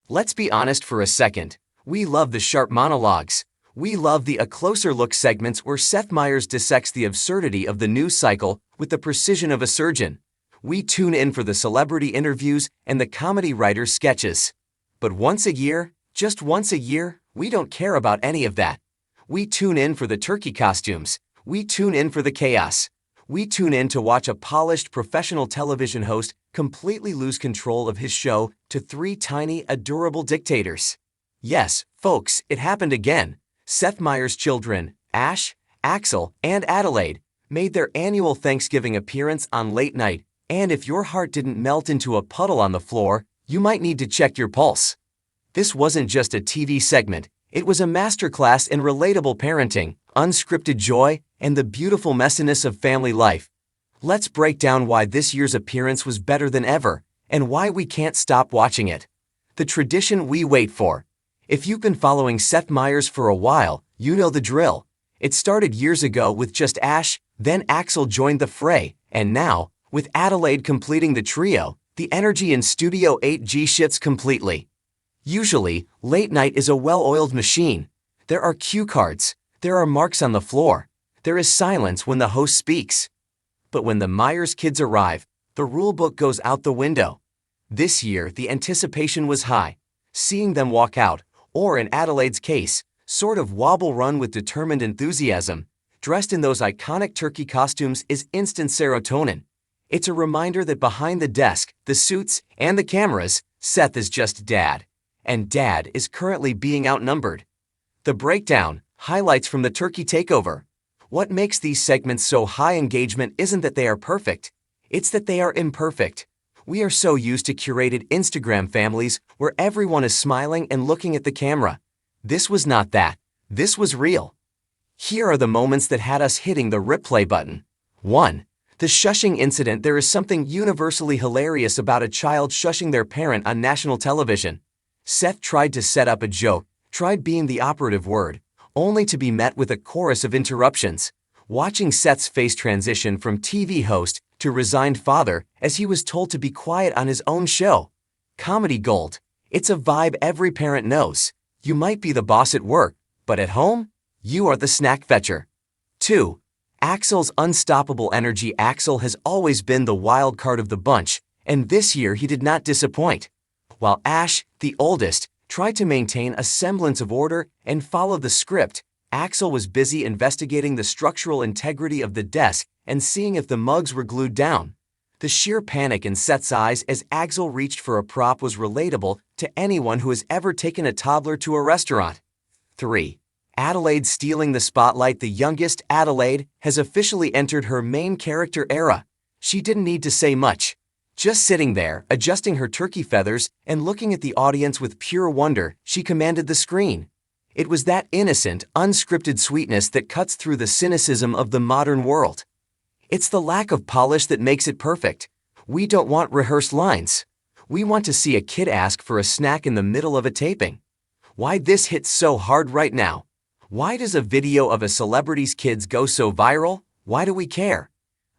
Let's be honest for a second. We love the sharp monologues. We love the A Closer Look segments where Seth Meyers dissects the absurdity of the news cycle with the precision of a surgeon. We tune in for the celebrity interviews and the comedy writer's sketches. But once a year, just once a year, we don't care about any of that. We tune in for the turkey costumes. We tune in for the chaos. We tune in to watch a polished professional television host completely lose control of his show to three tiny, adorable dictators. Yes, folks, it happened again. Seth Meyers' children, Ash, Axel, and Adelaide, made their annual Thanksgiving appearance on Late Night, and if your heart didn't melt into a puddle on the floor, you might need to check your pulse. This wasn't just a TV segment, it was a masterclass in relatable parenting, unscripted joy, and the beautiful messiness of family life. Let's break down why this year's appearance was better than ever, and why we can't stop watching it. The tradition we wait for. If you've been following Seth Meyers for a while, you know the drill. It started years ago with just Ash, then Axel joined the fray, and now, with Adelaide completing the trio, the energy in Studio 8G shifts completely. Usually, Late Night is a well-oiled machine. There are cue cards, there are marks on the floor, there is silence when the host speaks. But when the Meyers kids arrive, the rulebook goes out the window. This year, the anticipation was high. Seeing them walk out, or in Adelaide's case, sort of wobble run with determined enthusiasm, dressed in those iconic turkey costumes is instant serotonin. It's a reminder that behind the desk, the suits, and the cameras, Seth is just dad. And dad is currently being outnumbered. The breakdown, highlights from the turkey takeover. What makes these segments so high engagement isn't that they are perfect, it's that they are imperfect. We are so used to curated Instagram families where everyone is smiling and looking at the camera. This was not that. This was real. Here are the moments that had us hitting the replay button. 1. The shushing incident. There is something universally hilarious about a child shushing their parent on national television. Seth tried to set up a joke, tried being the operative word, only to be met with a chorus of interruptions. Watching Seth's face transition from TV host to resigned father as he was told to be quiet on his own show. Comedy gold. It's a vibe every parent knows. You might be the boss at work, but at home, you are the snack fetcher. 2. Axel's unstoppable energy. Axel has always been the wild card of the bunch, and this year he did not disappoint. While Ash, the oldest, tried to maintain a semblance of order and follow the script, Axel was busy investigating the structural integrity of the desk and seeing if the mugs were glued down. The sheer panic in Seth's eyes as Axel reached for a prop was relatable to anyone who has ever taken a toddler to a restaurant. 3. Adelaide stealing the spotlight. The youngest, Adelaide, has officially entered her main character era. She didn't need to say much. Just sitting there, adjusting her turkey feathers and looking at the audience with pure wonder, she commanded the screen. It was that innocent, unscripted sweetness that cuts through the cynicism of the modern world. It's the lack of polish that makes it perfect. We don't want rehearsed lines. We want to see a kid ask for a snack in the middle of a taping. Why this hits so hard right now? Why does a video of a celebrity's kids go so viral? Why do we care?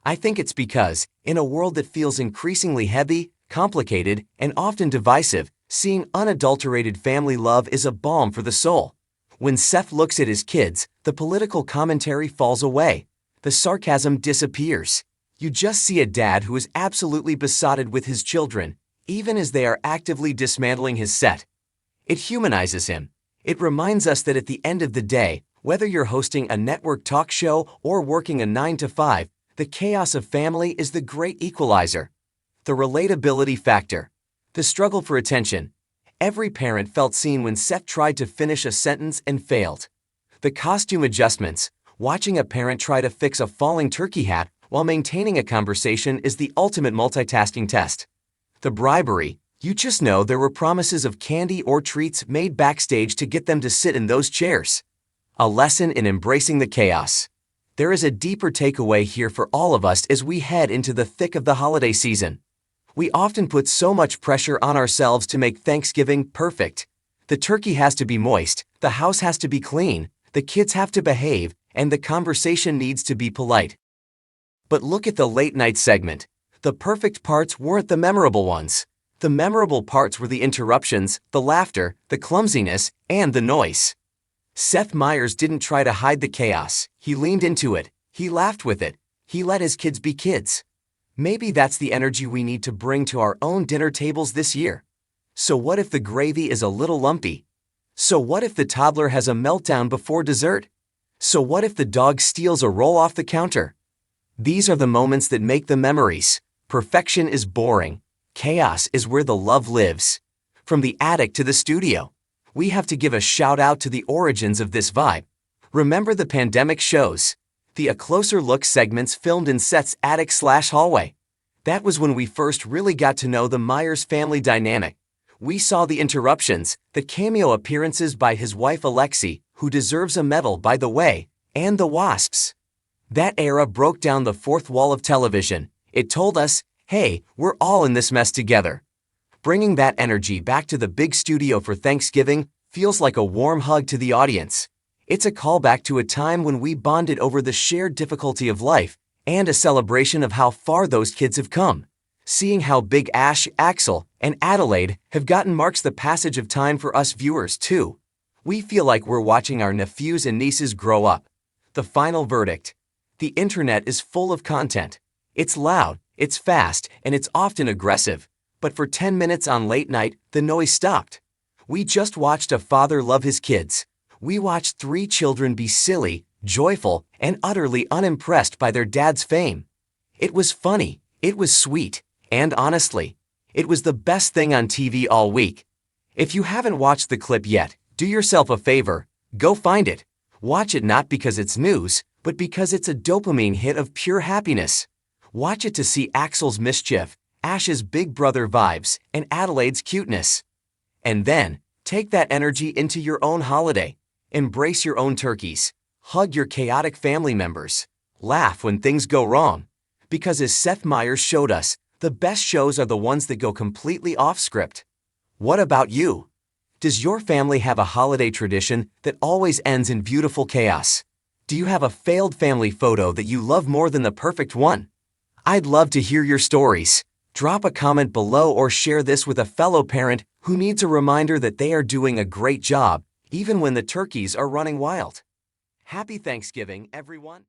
I think it's because, in a world that feels increasingly heavy, complicated, and often divisive, seeing unadulterated family love is a balm for the soul. When Seth looks at his kids, the political commentary falls away. The sarcasm disappears. You just see a dad who is absolutely besotted with his children, even as they are actively dismantling his set. It humanizes him. It reminds us that at the end of the day, whether you're hosting a network talk show or working a 9-to-5, the chaos of family is the great equalizer. The relatability factor. The struggle for attention. Every parent felt seen when Seth tried to finish a sentence and failed. The costume adjustments. Watching a parent try to fix a falling turkey hat while maintaining a conversation is the ultimate multitasking test. The bribery. You just know there were promises of candy or treats made backstage to get them to sit in those chairs. A lesson in embracing the chaos. There is a deeper takeaway here for all of us as we head into the thick of the holiday season. We often put so much pressure on ourselves to make Thanksgiving perfect. The turkey has to be moist, the house has to be clean, the kids have to behave, and the conversation needs to be polite. But look at the late night segment. The perfect parts weren't the memorable ones. The memorable parts were the interruptions, the laughter, the clumsiness, and the noise. Seth Meyers didn't try to hide the chaos. He leaned into it. He laughed with it. He let his kids be kids. Maybe that's the energy we need to bring to our own dinner tables this year. So what if the gravy is a little lumpy? So what if the toddler has a meltdown before dessert? So what if the dog steals a roll off the counter? These are the moments that make the memories. Perfection is boring. Chaos is where the love lives. From the attic to the studio, we have to give a shout out to the origins of this vibe. Remember the pandemic shows? The A Closer Look segments filmed in Seth's attic/hallway. That was when we first really got to know the Meyers family dynamic. We saw the interruptions, the cameo appearances by his wife Alexi, who deserves a medal by the way, and the wasps. That era broke down the fourth wall of television. It told us, hey, we're all in this mess together. Bringing that energy back to the big studio for Thanksgiving feels like a warm hug to the audience. It's a callback to a time when we bonded over the shared difficulty of life and a celebration of how far those kids have come. Seeing how big Ash, Axel, and Adelaide have gotten marks the passage of time for us viewers too. We feel like we're watching our nephews and nieces grow up. The final verdict. The internet is full of content. It's loud, it's fast, and it's often aggressive. But for 10 minutes on late night, the noise stopped. We just watched a father love his kids. We watched 3 children be silly, joyful, and utterly unimpressed by their dad's fame. It was funny, it was sweet, and honestly, it was the best thing on TV all week. If you haven't watched the clip yet, do yourself a favor, go find it. Watch it not because it's news, but because it's a dopamine hit of pure happiness. Watch it to see Axel's mischief, Ash's big brother vibes, and Adelaide's cuteness. And then, take that energy into your own holiday. Embrace your own turkeys. Hug your chaotic family members. Laugh when things go wrong. Because as Seth Meyers showed us, the best shows are the ones that go completely off script. What about you? Does your family have a holiday tradition that always ends in beautiful chaos? Do you have a failed family photo that you love more than the perfect one? I'd love to hear your stories. Drop a comment below or share this with a fellow parent who needs a reminder that they are doing a great job, even when the turkeys are running wild. Happy Thanksgiving, everyone.